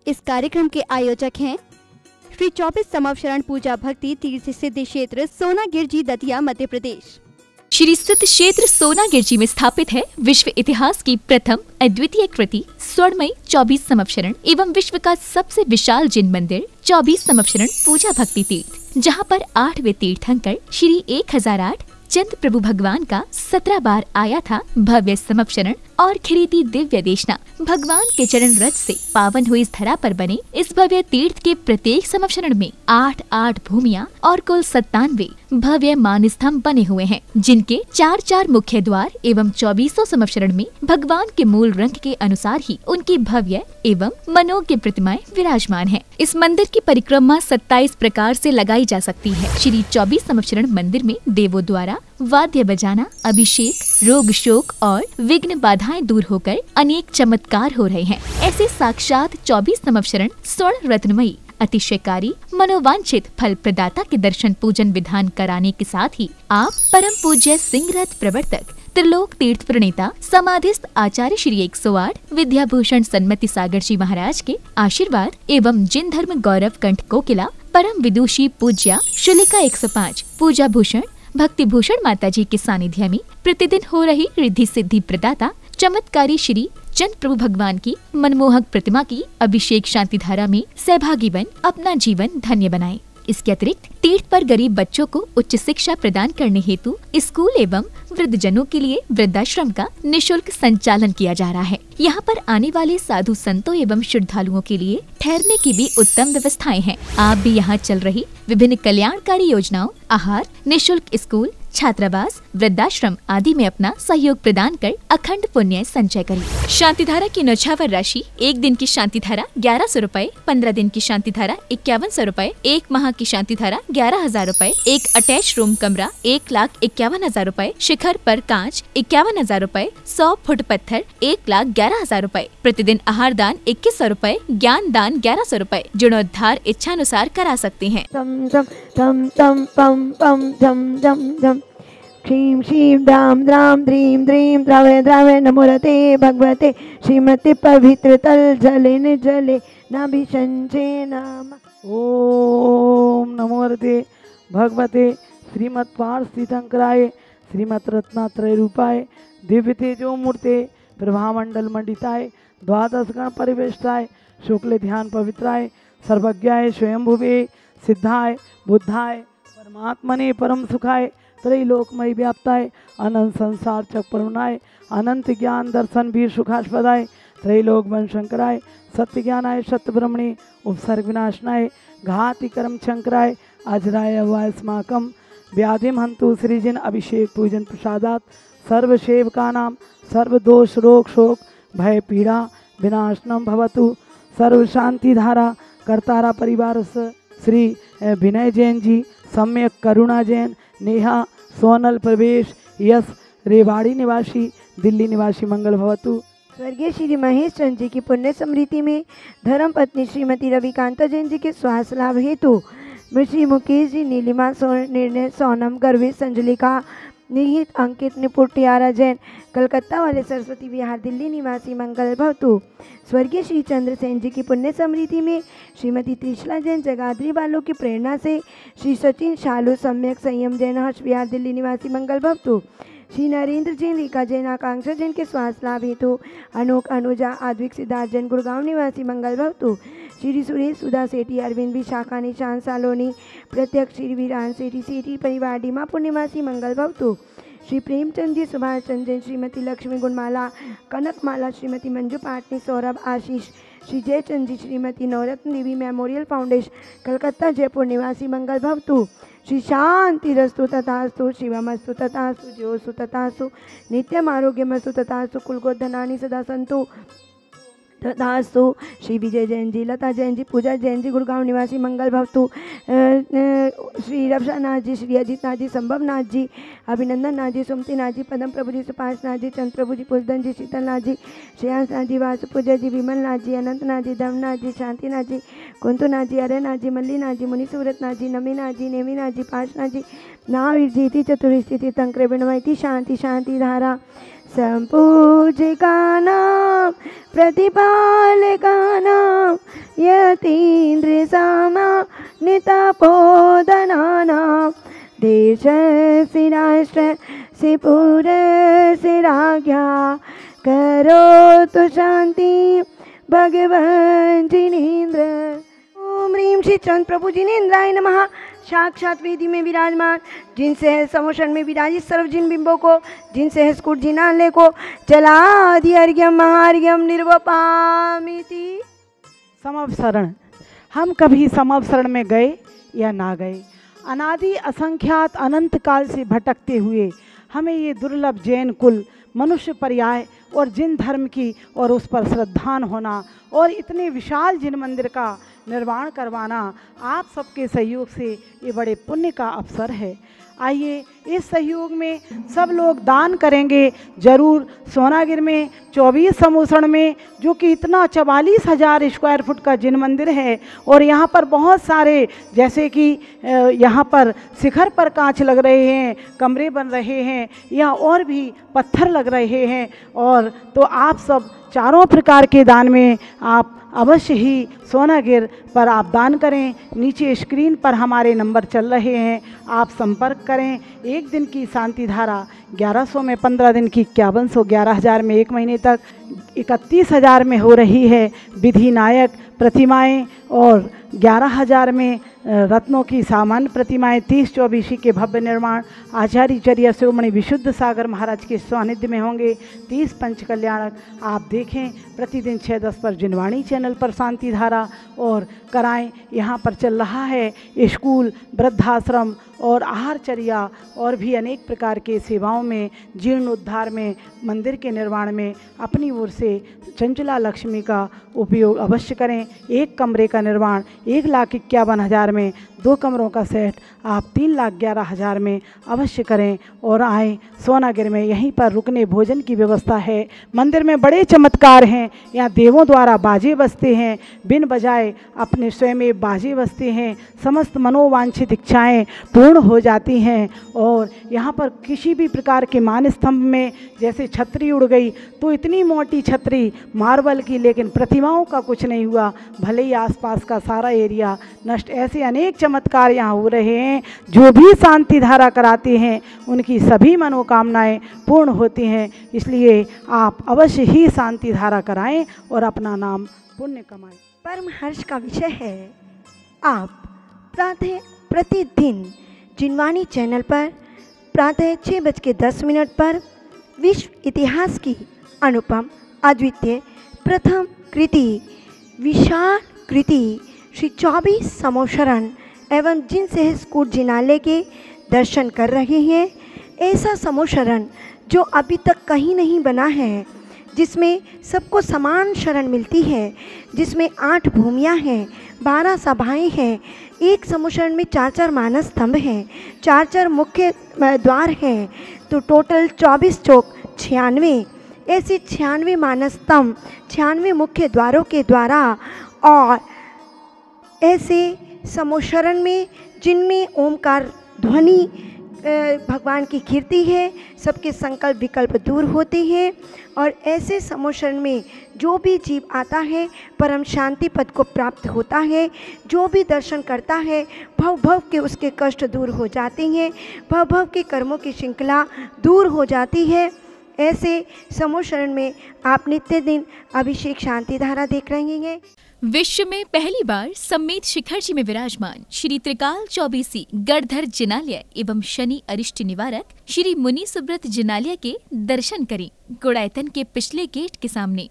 इस कार्यक्रम के आयोजक हैं श्री 24 समवशरण पूजा भक्ति तीर्थ सिद्धि क्षेत्र सोनागिरजी दतिया मध्य प्रदेश। श्री सिद्ध क्षेत्र सोनागिरजी में स्थापित है विश्व इतिहास की प्रथम अद्वितीय कृति स्वर्णमयी 24 समवशरण एवं विश्व का सबसे विशाल जिन मंदिर 24 समवशरण पूजा भक्ति तीर्थ, जहां पर 8वें तीर्थंकर श्री 1008 चंद प्रभु भगवान का 17 बार आया था भव्य समवशरण और खिरीती दिव्य देशना। भगवान के चरण रज से पावन हुई इस धरा पर बने इस भव्य तीर्थ के प्रत्येक समवशरण में 8 भूमियां और कुल 97 भव्य मान स्तंभ बने हुए हैं, जिनके 4 मुख्य द्वार एवं 24 समवशरण में भगवान के मूल रंग के अनुसार ही उनकी भव्य एवं मनोज्ञ प्रतिमाएं विराजमान हैं। इस मंदिर की परिक्रमा 27 प्रकार से लगाई जा सकती है। श्री 24 समवशरण मंदिर में देवों द्वारा वाद्य बजाना, अभिषेक, रोग शोक और विघ्न बाधाएं दूर होकर अनेक चमत्कार हो रहे हैं। ऐसे साक्षात 24 समवशरण स्वर्ण रत्नमयी अतिशयकारी मनोवांछित फल प्रदाता के दर्शन पूजन विधान कराने के साथ ही आप परम पूज्य सिंह रथ प्रवर्तक त्रिलोक तीर्थ प्रणेता समाधिस्थ आचार्य श्री 108 विद्याभूषण सन्मति सागर जी महाराज के आशीर्वाद एवं जिन धर्म गौरव कंठ कोकिला परम विदुषी पूज्या शुलिका 105 पूजा भूषण भक्ति भूषण माता जी के सानिध्य में प्रतिदिन हो रही रिद्धि सिद्धि प्रदाता चमत्कारी श्री चंद प्रभु भगवान की मनमोहक प्रतिमा की अभिषेक शांति धारा में सहभागी बन अपना जीवन धन्य बनाएं। इसके अतिरिक्त तीर्थ पर गरीब बच्चों को उच्च शिक्षा प्रदान करने हेतु स्कूल एवं वृद्धजनों के लिए वृद्धाश्रम का निःशुल्क संचालन किया जा रहा है। यहाँ पर आने वाले साधु संतों एवं श्रद्धालुओं के लिए ठहरने की भी उत्तम व्यवस्थाएं हैं। आप भी यहाँ चल रही विभिन्न कल्याणकारी योजनाओं, आहार, निःशुल्क स्कूल, छात्रावास, वृद्धाश्रम आदि में अपना सहयोग प्रदान कर अखंड पुण्य संचय करें। शांति धारा की न्यौछावर राशि 1 दिन की शांति धारा 1100 रूपए, 15 दिन की शांति धारा 5100 रूपए, 1 माह की शांति धारा 11,000 रूपए, एक अटैच रूम कमरा 1,51,000 रूपए, शिखर पर कांच 51,000 रूपए, 100 फुट पत्थर 1,11,000 रूपए, प्रतिदिन आहार दान 2100 रूपए, ज्ञान दान 1100 रूपए, जीर्णोद्धार इच्छानुसार करा सकते हैं। श्रीं श्रीं द्रां द्रां द्रीं द्रीं द्रवे द्रवे नमोरते भगवते श्रीमते पवित्र तल जले न जले नाभिषंचे नाम। ओम नमोरते भगवते श्रीमत् पार्थितंकराय श्रीमत् रत्नात्रय रूपाय दिव्य तेजो मूर्ते प्रभामंडल मंडिताय द्वादश गण परिवेष्टाय शुक्ल ध्यान पवित्राय सर्वज्ञाय स्वयंभुवे सिद्धाय बुद्धाय परमात्मने परम सुखाय त्रैलोकमय व्याप्ताय अनंत संसार चक्रुनाय अनंत ज्ञान दर्शन वीर सुखास्पदाय त्रैलोक वन शंकराय सत्य ज्ञानाय सत्य ब्रह्मणे उपसर्ग विनाशनाय घाति कर्म शंकराय अजराय वायस्माकम व्याधिम हंतु सृजन अभिषेक पूजन प्रसादात सर्व सेवकानां सर्व दोष रोग शोक भय पीड़ा विनाशनम भवतु। सर्व शांति धारा कर्तारा परिवार श्री विनय जैन जी, सम्यक करुणा जैन, नेहा सोनल प्रवेश, यश रेवाड़ी निवासी, दिल्ली निवासी मंगल भवतु। स्वर्गीय श्री महेश चंद्र जी की पुण्य स्मृति में धर्म पत्नी श्रीमती रविकांता जैन जी के स्वास्थ्य लाभ हेतु श्री मुकेश जी, नीलिमा निर्णय, सोनम, गर्वी, संजलिका, निहित, अंकित, निपुण, टियारा जैन कलकत्ता वाले सरस्वती विहार दिल्ली निवासी मंगल भवतु। स्वर्गीय श्री चंद्रसेन जी की पुण्य स्मृति में श्रीमती त्रिशला जैन जगाधरी वालों की प्रेरणा से श्री सचिन शालू, सम्यक, संयम जैन हर्ष विहार दिल्ली निवासी मंगल भवतु। श्री नरेंद्र जैन, रीका जैन, आकांक्षा जैन के स्वास्थ्य लाभ हेतु अनोक, अनुजा, आद्विक, सिद्धार्थ जैन गुड़गांव निवासी मंगल भवतु। श्री सुरेश, सुधा सेठी, अरविंद, विशाखा, निशांत, सालोनी, प्रत्यक्ष, श्री वीरान सेठी, सेठी परिवार डीमापुर निवासी मंगल भवतु। श्री प्रेमचंद जी, सुभाष चंद्र जैन, श्रीमती लक्ष्मी गुणमाला, कनकमाला, श्रीमती मंजू पाटनी, सौरभ, आशीष, श्री जयचंद जी, श्रीमती नवरत्न देवी मेमोरियल फाउंडेशन कलकत्ता जयपुर निवासी मंगल भवतु। श्री शांति रस्तु तथास्तु, शिवमस्तु तथास्तु, ज्योस्तु तथास्तु, नित्यम आरोग्यमस्तु तथास्तु, कुलगोधनानि सदा संतु तथास्तु। श्री विजय जैन जी, लता जैन जी, पूजा जैन जी गुड़गांव निवासी मंगल भवतु। श्री रवशा नाथ जी, श्री अजीत नाथ जी, संभव नाथ जी, अभिनंदन नाथ जी, सुमति नाथ जी, पदम प्रभु जी, सुपाश नाथ जी, चंद्र प्रभु जी, पुष्धन जी, शीतल नाथ जी, श्रेयांश नाथ जी, वासु पूजा जी, विमल नाथ जी, अनंत नाथ जी, धर्म नाथ जी, शांति नाथ जी, कुंतु नाथ जी, अरे नाथ जी, मल्ली नाथ जी, मुनि सूरत नाथ जी, नमी नाथ जी, नेमी नाथ जी, पाश नाथ जी, नावीर जी, चतुर्स्थिति तंक्र बिणवैती शांति शांति धारा संपूजिकानां प्रतिपालकानां यतीन्द्रसामान्यतपोधनानां देशस्य राष्ट्रस्य पुरस्य राज्ञा करोतु शांति भगवान जिनेन्द्र। ओम ह्रीं श्री चंद्र प्रभु जिनेन्द्राय नमः। साक्षात वेदी में विराजमान, जिनसे है समोषण में विराजित सर्व जिन बिंबों को, जिनसे है स्कुट जिनाले को, जलादि अर्घ्यम महार्घ्यम निर्वपामिति। समवसरण, हम कभी समवसरण में गए या ना गए, अनादि असंख्यात अनंत काल से भटकते हुए हमें ये दुर्लभ जैन कुल मनुष्य पर्याय और जिन धर्म की और उस पर श्रद्धान होना और इतने विशाल जिन मंदिर का निर्माण करवाना आप सबके सहयोग से ये बड़े पुण्य का अवसर है। आइए इस सहयोग में सब लोग दान करेंगे ज़रूर। सोनागिर में 24 समोसण में जो कि इतना 44,000 स्क्वायर फुट का जिन मंदिर है और यहाँ पर बहुत सारे जैसे कि यहाँ पर शिखर पर कांच लग रहे हैं, कमरे बन रहे हैं, या और भी पत्थर लग रहे हैं। और तो आप सब चारों प्रकार के दान में आप अवश्य ही सोनागिर पर आप दान करें। नीचे स्क्रीन पर हमारे नंबर चल रहे हैं, आप संपर्क करें। एक दिन की शांति धारा 1100 में, 15 दिन की 5100, 11,000 में, 1 महीने तक 31,000 में हो रही है विधि नायक प्रतिमाएं और 11,000 में रत्नों की सामान्य प्रतिमाएं। 30-24 के भव्य निर्माण आचार्य चर्या शिरोमणि विशुद्ध सागर महाराज के सानिध्य में होंगे। 30 पंच कल्याणक आप देखें प्रतिदिन 6:10 पर जिनवाणी चैनल पर शांति धारा और कराएं। यहाँ पर चल रहा है स्कूल, वृद्धाश्रम और आहारचर्या और भी अनेक प्रकार के सेवाओं में, जीर्णोद्धार में, मंदिर के निर्माण में अपनी ओर से चंचला लक्ष्मी का उपयोग अवश्य करें। 1 कमरे का निर्माण 1,51,000 में, 2 कमरों का सेट आप 3,11,000 में अवश्य करें और आएँ। सोनागिर में यहीं पर रुकने भोजन की व्यवस्था है। मंदिर में बड़े चमत्कार हैं। यहाँ देवों द्वारा बाजे बजते हैं, बिन बजाए अपने स्वयं बाजे बजते हैं। समस्त मनोवांछित इच्छाएं पूर्ण हो जाती हैं। और यहाँ पर किसी भी प्रकार के मान स्तंभ में जैसे छतरी उड़ गई तो इतनी मोटी छतरी मार्बल की, लेकिन प्रतिमाओं का कुछ नहीं हुआ, भले ही आसपास का सारा एरिया नष्ट। ऐसे अनेक चमत्कार यहाँ हो रहे हैं। जो भी शांति धारा कराते हैं उनकी सभी मनोकामनाएं पूर्ण होती हैं। इसलिए आप अवश्य ही शांति धारा कराएं और अपना नाम पुण्य कमाएं। परम हर्ष का विषय है, आप प्रातः प्रतिदिन जिनवाणी चैनल पर प्रातः 6:10 पर विश्व इतिहास की अनुपम अद्वितीय प्रथम कृति विशाल कृति श्री 24 समोशरण एवं जिनसे स्कूट जिनाले के दर्शन कर रहे हैं। ऐसा समोशरण जो अभी तक कहीं नहीं बना है, जिसमें सबको समान शरण मिलती है, जिसमें 8 भूमियाँ हैं, 12 सभाएं हैं, एक समोशरण में 4-4 मानस स्तंभ हैं, 4-4 मुख्य द्वार हैं, तो टोटल 24 चौक 96 ऐसे 96 मानस स्तंभ 96 मुख्य द्वारों के द्वारा। और ऐसे समोशरण में जिनमें ओमकार ध्वनि भगवान की कीर्ति है, सबके संकल्प विकल्प दूर होते हैं। और ऐसे समोशरण में जो भी जीव आता है परम शांति पद को प्राप्त होता है। जो भी दर्शन करता है भव भव के उसके कष्ट दूर हो जाते हैं, भव भव के कर्मों की श्रृंखला दूर हो जाती है। ऐसे समोशरण में आप नित्य दिन अभिषेक शांति धारा देख रहे हैं। विश्व में पहली बार सम्मेत शिखर जी में विराजमान श्री त्रिकाल चौबीसी गढ़धर जिनालय एवं शनि अरिष्ट निवारक श्री मुनि सुब्रत जिनालय के दर्शन करें। गुड़ायतन के पिछले गेट के सामने